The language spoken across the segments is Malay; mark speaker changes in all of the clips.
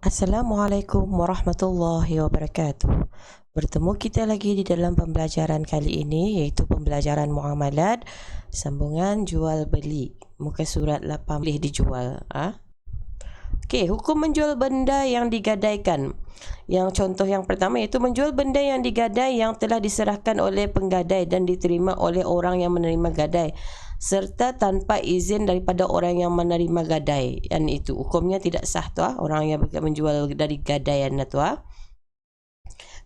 Speaker 1: Assalamualaikum warahmatullahi wabarakatuh. Bertemu kita lagi di dalam pembelajaran kali ini, iaitu pembelajaran muamalat, sambungan jual beli. Muka surat 8 boleh dijual. Okey, hukum menjual benda yang digadaikan. Yang contoh yang pertama iaitu menjual benda yang digadai yang telah diserahkan oleh penggadai dan diterima oleh orang yang menerima gadai serta tanpa izin daripada orang yang menerima gadai. Dan itu hukumnya tidak sah tu orang yang menjual dari gadaian tu.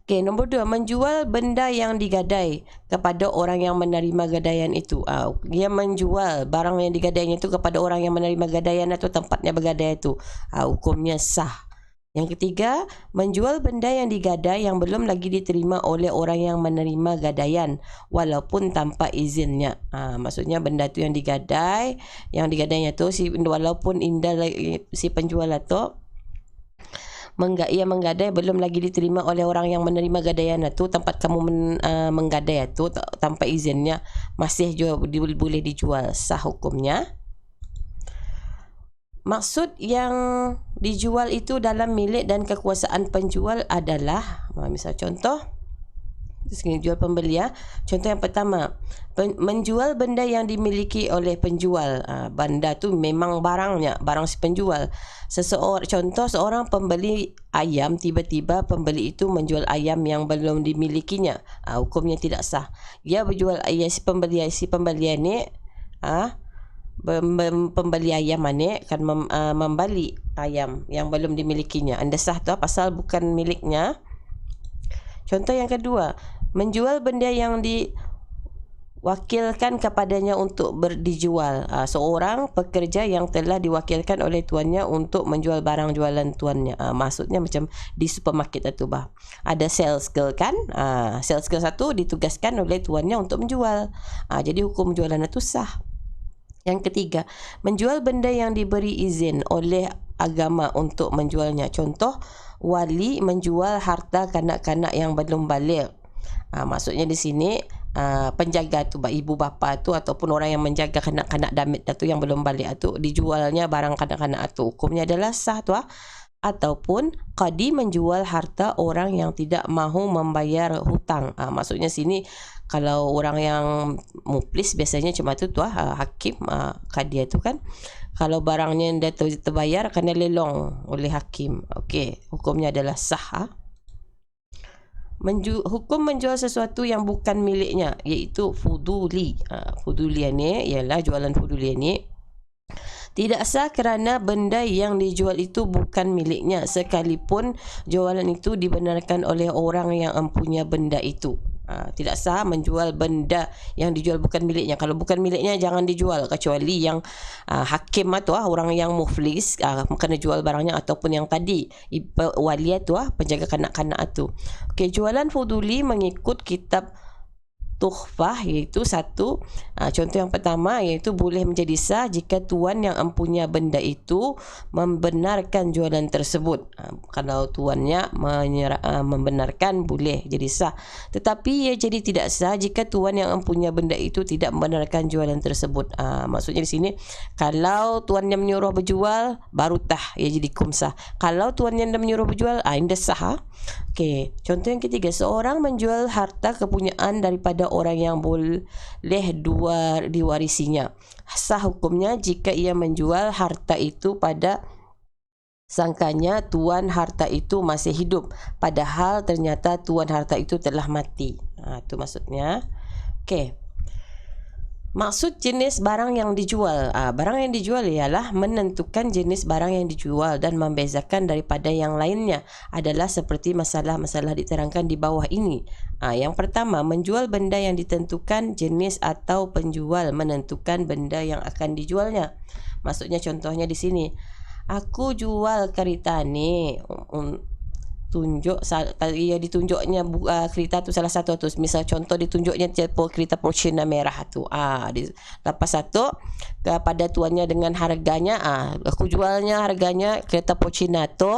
Speaker 1: Okey, nombor 2, menjual benda yang digadai kepada orang yang menerima gadaian itu. Dia menjual barang yang digadainya itu kepada orang yang menerima gadaian atau tempatnya bergadai itu. Hukumnya sah. Yang ketiga, menjual benda yang digadai yang belum lagi diterima oleh orang yang menerima gadaian walaupun tanpa izinnya. Maksudnya benda tu yang digadainya tu walaupun si penjual tu ia menggadai belum lagi diterima oleh orang yang menerima gadaian itu, tempat kamu menggadai itu tanpa izinnya masih boleh dijual, sah hukumnya. Maksud yang dijual itu dalam milik dan kekuasaan penjual adalah, misal contoh jual pembeli Contoh yang pertama, menjual benda yang dimiliki oleh penjual. Benda tu memang barang si penjual. Contoh seorang pembeli ayam, tiba-tiba pembeli itu menjual ayam yang belum dimilikinya. Hukumnya tidak sah. Dia berjual ayam si pembeli ni pembeli ayam ni akan membeli ayam yang belum dimilikinya. Anda sah tu pasal bukan miliknya. Contoh yang kedua, menjual benda yang diwakilkan kepadanya untuk dijual. Seorang pekerja yang telah diwakilkan oleh tuannya untuk menjual barang jualan tuannya. Maksudnya macam di supermarket itu ada sales girl kan. Sales girl satu ditugaskan oleh tuannya untuk menjual. Jadi hukum jualan itu sah. Yang ketiga, menjual benda yang diberi izin oleh agama untuk menjualnya. Contoh, wali menjual harta kanak-kanak yang belum balik. Maksudnya di sini penjaga tu, ibu bapa tu ataupun orang yang menjaga kanak-kanak damit tu yang belum balik tu, dijualnya barang kanak-kanak tu, hukumnya adalah sah tu. Ataupun qadi menjual harta orang yang tidak mahu membayar hutang. Maksudnya sini kalau orang yang muflis biasanya cuma tu hakim, qadi tu kan. Kalau barangnya dah terbayar kena lelong oleh hakim. Okey, hukumnya adalah sah. Hukum menjual sesuatu yang bukan miliknya iaitu fuduli. Fuduli ni ialah jualan fuduli ni tidak sah kerana benda yang dijual itu bukan miliknya sekalipun jualan itu dibenarkan oleh orang yang mempunyai benda itu. Tidak sah menjual benda yang dijual bukan miliknya. Kalau bukan miliknya jangan dijual, kecuali yang hakim tu orang yang muflis kena jual barangnya, ataupun yang tadi wali tu penjaga kanak-kanak tu. Okey, jualan fuduli mengikut kitab tuhfah iaitu satu, contoh yang pertama iaitu boleh menjadi sah jika tuan yang mempunyai benda itu membenarkan jualan tersebut. Kalau tuannya membenarkan boleh jadi sah, tetapi ia jadi tidak sah jika tuan yang mempunyai benda itu tidak membenarkan jualan tersebut. Maksudnya di sini kalau tuannya menyuruh berjual baru ia jadi hukum sah. Kalau tuannya dah menyuruh berjual ini dah sah. Okey, contoh yang ketiga, seorang menjual harta kepunyaan daripada orang yang boleh diwarisinya. Sah hukumnya jika ia menjual harta itu pada sangkanya tuan harta itu masih hidup, padahal ternyata tuan harta itu telah mati. Itu maksudnya. Okey. Maksud jenis barang yang dijual. Barang yang dijual ialah menentukan jenis barang yang dijual dan membezakan daripada yang lainnya adalah seperti masalah-masalah diterangkan di bawah ini. Yang pertama, menjual benda yang ditentukan jenis atau penjual menentukan benda yang akan dijualnya. Maksudnya contohnya di sini, aku jual kereta ni, ia ditunjuknya kereta tu salah satu tu, misal contoh ditunjuknya kereta Porsche merah tu. Lepas satu kepada tuannya dengan harganya, aku jualnya harganya kereta Porsche tu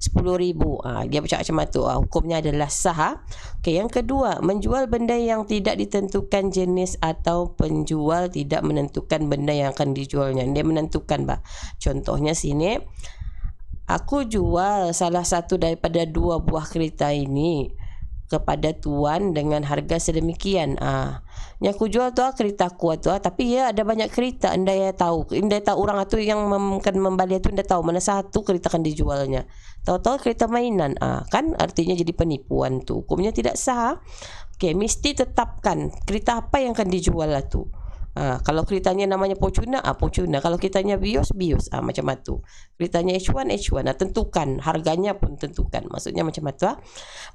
Speaker 1: 10,000. Dia bercakap macam tu. Hukumnya adalah sah. Okey, yang kedua, menjual benda yang tidak ditentukan jenis atau penjual tidak menentukan benda yang akan dijualnya. Dia menentukan Contohnya sini, aku jual salah satu daripada 2 buah kereta ini kepada tuan dengan harga sedemikian. Yang aku jual tu kereta aku tu, tapi ya ada banyak kereta. Anda tahu orang tu yang akan membeli tu, anda tahu mana satu kereta akan dijualnya. Tahu-tahu kereta mainan. Kan artinya jadi penipuan tu. Hukumnya tidak sah. Okey, mesti tetapkan kereta apa yang akan dijual lah tu. Kalau keretanya namanya Fortuner, Fortuner. Kalau keretanya Vios, macam itu. Keretanya H1, tentukan. Harganya pun tentukan. Maksudnya macam itu.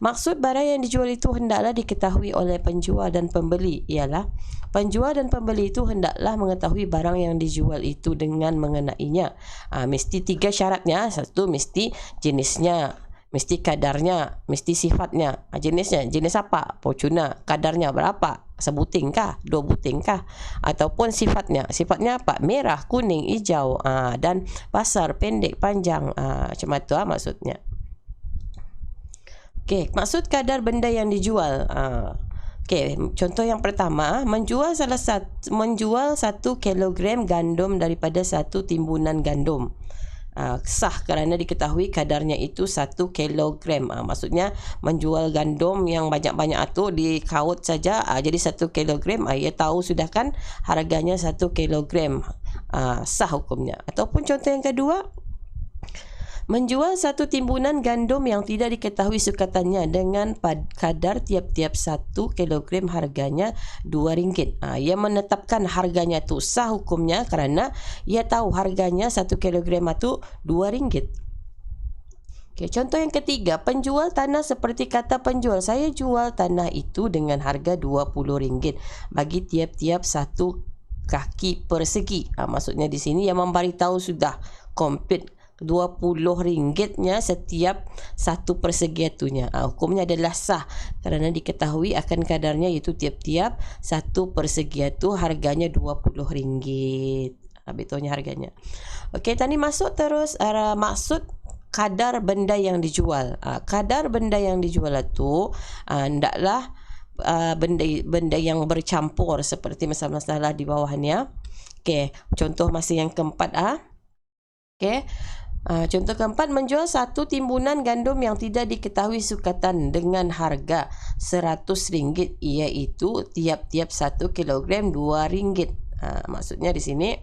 Speaker 1: Maksud barang yang dijual itu hendaklah diketahui oleh penjual dan pembeli. Ialah, penjual dan pembeli itu hendaklah mengetahui barang yang dijual itu dengan mengenainya. Mesti 3 syaratnya. Satu, mesti jenisnya. Mesti kadarnya, mesti sifatnya. Jenisnya, jenis apa? Fortuner. Kadarnya berapa? Sebuting kah? 2 buting kah? Ataupun sifatnya. Sifatnya apa? Merah, kuning, hijau. Dan besar, pendek, panjang. Macam itu maksudnya. Okey, maksud kadar benda yang dijual. Okey, contoh yang pertama, menjual 1 kilogram gandum daripada 1 timbunan gandum. Sah kerana diketahui kadarnya itu 1 kilogram. Maksudnya menjual gandum yang banyak-banyak itu dikaut saja jadi 1 kilogram. Ia tahu sudah kan harganya 1 kilogram. Sah hukumnya. Ataupun contoh yang kedua, menjual 1 timbunan gandum yang tidak diketahui sukatannya dengan kadar tiap-tiap 1 kilogram harganya RM2. Ia menetapkan harganya tu sah hukumnya kerana ia tahu harganya 1 kilogram itu RM2. Okay, contoh yang ketiga, penjual tanah seperti kata penjual, saya jual tanah itu dengan harga RM20 bagi tiap-tiap 1 kaki persegi. Maksudnya di sini yang memberitahu sudah komplit RM20-nya setiap 1 persegi itunya. Hukumnya adalah sah kerana diketahui akan kadarnya, iaitu tiap-tiap 1 persegi itu harganya RM20. Betulnya harganya. Okey, tadi masuk terus maksud kadar benda yang dijual. Kadar benda yang dijual itu hendaklah benda yang bercampur seperti masalah-masalah di bawahnya. Okey, contoh masih yang keempat. Okey. Contoh keempat, menjual 1 timbunan gandum yang tidak diketahui sukatan dengan harga RM100, iaitu tiap-tiap 1 kilogram RM2. Maksudnya di sini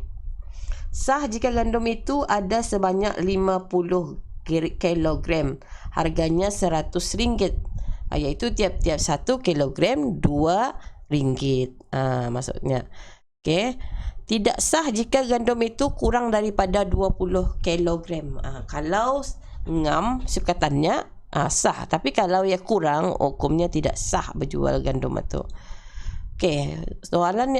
Speaker 1: sah jika gandum itu ada sebanyak 50 kilogram, harganya RM100, iaitu tiap-tiap 1 kilogram RM2. Maksudnya. Okey. Tidak sah jika gandum itu kurang daripada 20 kilogram. Kalau ngam sukatannya sah, tapi kalau ia kurang, hukumnya tidak sah berjual gandum itu. Okey, soalan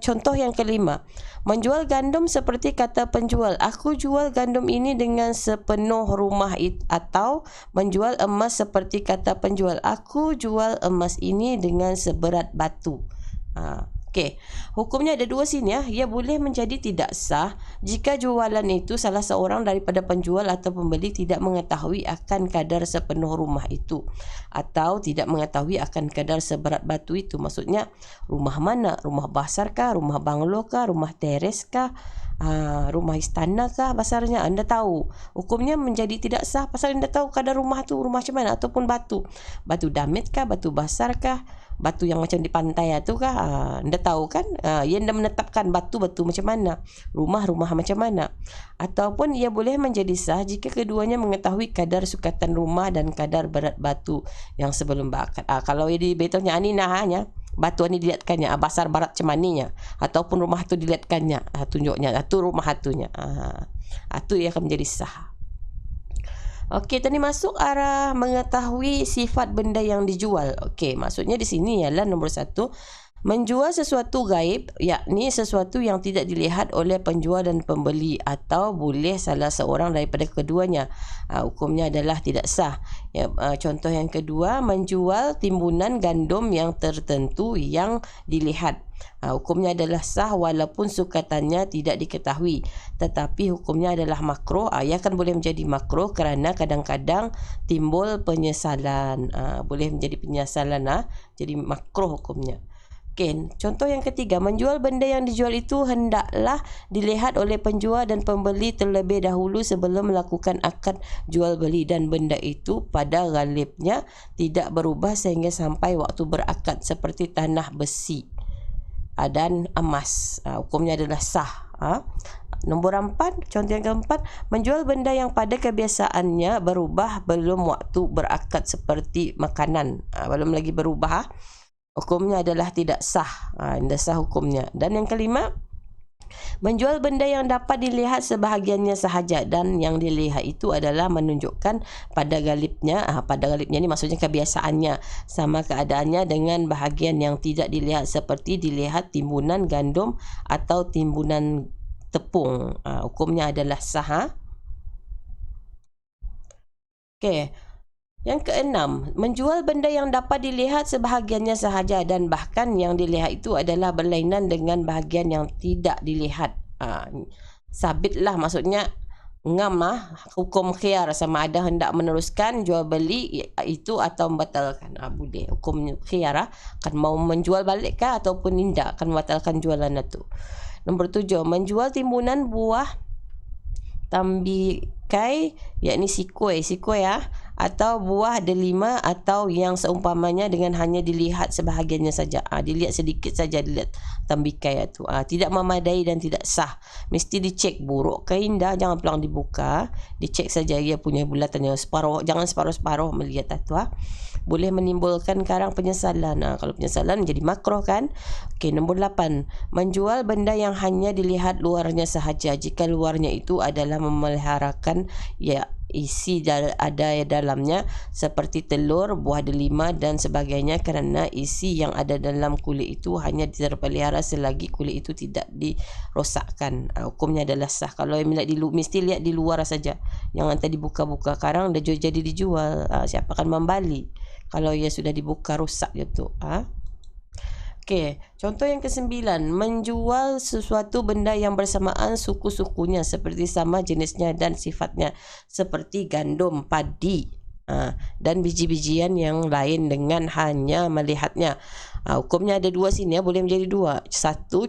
Speaker 1: contoh yang kelima. Menjual gandum seperti kata penjual, aku jual gandum ini dengan sepenuh rumah atau menjual emas seperti kata penjual, aku jual emas ini dengan seberat batu. Okey, hukumnya ada 2 sini. Ia boleh menjadi tidak sah jika jualan itu salah seorang daripada penjual atau pembeli tidak mengetahui akan kadar sepenuh rumah itu atau tidak mengetahui akan kadar seberat batu itu. Maksudnya rumah mana? Rumah besar kah? Rumah banglo kah? Rumah teres kah? Rumah istana kah besarnya? Anda tahu. Hukumnya menjadi tidak sah pasal anda tahu kadar rumah tu rumah macam mana, ataupun batu. Batu damit kah? Batu besar kah? Batu yang macam di pantai tu kah? Anda tahu kan? Ia anda menetapkan batu-batu macam mana, rumah-rumah macam mana. Ataupun ia boleh menjadi sah jika keduanya mengetahui kadar sukatan rumah dan kadar berat batu yang sebelum bakar. Kalau ia di betulnya ani nahanya, batu ni dilihatkannya besar barat macam maninya, ataupun rumah tu dilihatkannya tunjuknya tu rumah atunya. Tu ia akan menjadi sah. Okey, tadi masuk arah mengetahui sifat benda yang dijual. Okey, maksudnya di sini ialah nombor 1, menjual sesuatu gaib, yakni sesuatu yang tidak dilihat oleh penjual dan pembeli atau boleh salah seorang daripada keduanya. Hukumnya adalah tidak sah. Contoh yang kedua, menjual timbunan gandum yang tertentu yang dilihat. Hukumnya adalah sah walaupun sukatannya tidak diketahui, tetapi hukumnya adalah makruh. Ia akan boleh menjadi makruh kerana kadang-kadang timbul penyesalan. Boleh menjadi penyesalan, jadi makruh hukumnya. Okey, contoh yang ketiga, menjual benda yang dijual itu hendaklah dilihat oleh penjual dan pembeli terlebih dahulu sebelum melakukan akad jual beli, dan benda itu pada ghalibnya tidak berubah sehingga sampai waktu berakad, seperti tanah, besi dan emas. Hukumnya adalah sah. Nombor 4, contoh yang keempat, menjual benda yang pada kebiasaannya berubah belum waktu berakad, seperti makanan, belum lagi berubah, hukumnya adalah tidak sah. Tidak sah hukumnya. Dan yang kelima, menjual benda yang dapat dilihat sebahagiannya sahaja, dan yang dilihat itu adalah menunjukkan pada ghalibnya. Pada ghalibnya ni maksudnya kebiasaannya, sama keadaannya dengan bahagian yang tidak dilihat, seperti dilihat timbunan gandum atau timbunan tepung. Hukumnya adalah sah. Okey. Yang keenam, menjual benda yang dapat dilihat sebahagiannya sahaja dan bahkan yang dilihat itu adalah berlainan dengan bahagian yang tidak dilihat. Sabitlah, maksudnya ngam hukum khiyar, sama ada hendak meneruskan jual beli itu atau membatalkan. Boleh hukum khiyar, akan mau menjual balik kah ataupun tidak, akan membatalkan jualan itu. Nombor 7, menjual timbunan buah tambikai, yakni sikoi atau buah delima atau yang seumpamanya dengan hanya dilihat sebahagiannya saja. Dilihat sedikit saja, dilihat tambikai itu. Tidak memadai dan tidak sah. Mesti dicek buruk ke indah, jangan pulang dibuka. Dicek saja ia punya bulatannya separuh, jangan separuh-separuh melihat itu. Boleh menimbulkan karang penyesalan. Kalau penyesalan menjadi makruh kan. Okey, nombor 8, menjual benda yang hanya dilihat luarnya sahaja jika luarnya itu adalah memeliharakan isi ada dalamnya, seperti telur, buah delima dan sebagainya, kerana isi yang ada dalam kulit itu hanya terpelihara selagi kulit itu tidak dirosakkan. Hukumnya adalah sah. Kalau yang melihat mesti lihat di luar saja, jangan tadi buka-buka karang dah jadi dijual. Siapa akan membeli kalau ia sudah dibuka rosak gitu. Okey, contoh yang ke-9, menjual sesuatu benda yang bersamaan suku-sukunya, seperti sama jenisnya dan sifatnya, seperti gandum, padi dan biji-bijian yang lain dengan hanya melihatnya. Hukumnya ada dua sini, boleh menjadi dua. Satu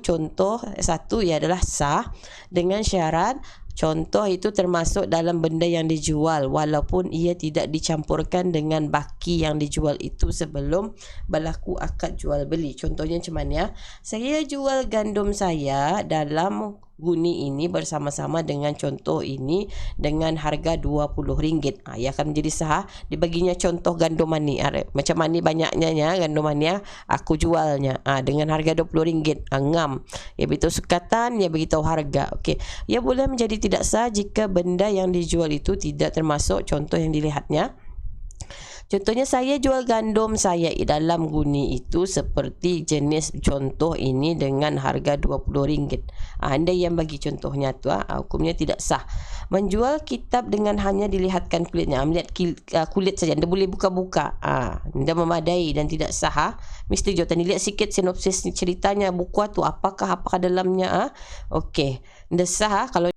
Speaker 1: ia adalah sah dengan syarat contoh itu termasuk dalam benda yang dijual walaupun ia tidak dicampurkan dengan baki yang dijual itu sebelum berlaku akad jual beli. Contohnya macam mana? Saya jual gandum saya dalam guni ini bersama-sama dengan contoh ini dengan harga RM20. Ia akan menjadi sah. Dibaginya contoh gandum ni. Macam mana banyaknya gandum ni, aku jualnya dengan harga RM20. Ngam. Ia beritahu sukatan, ia beritahu harga. Okey. Ia boleh menjadi tidak sah jika benda yang dijual itu tidak termasuk contoh yang dilihatnya. Contohnya, saya jual gandum saya dalam guni itu seperti jenis contoh ini dengan harga RM20. Anda yang bagi contohnya tu, hukumnya tidak sah. Menjual kitab dengan hanya dilihatkan kulitnya, melihat kulit saja, anda boleh buka-buka, anda memadai dan tidak sah. Mesti jual tadi lihat sikit sinopsis ceritanya buku tu, apakah dalamnya. Okey, anda sah kalau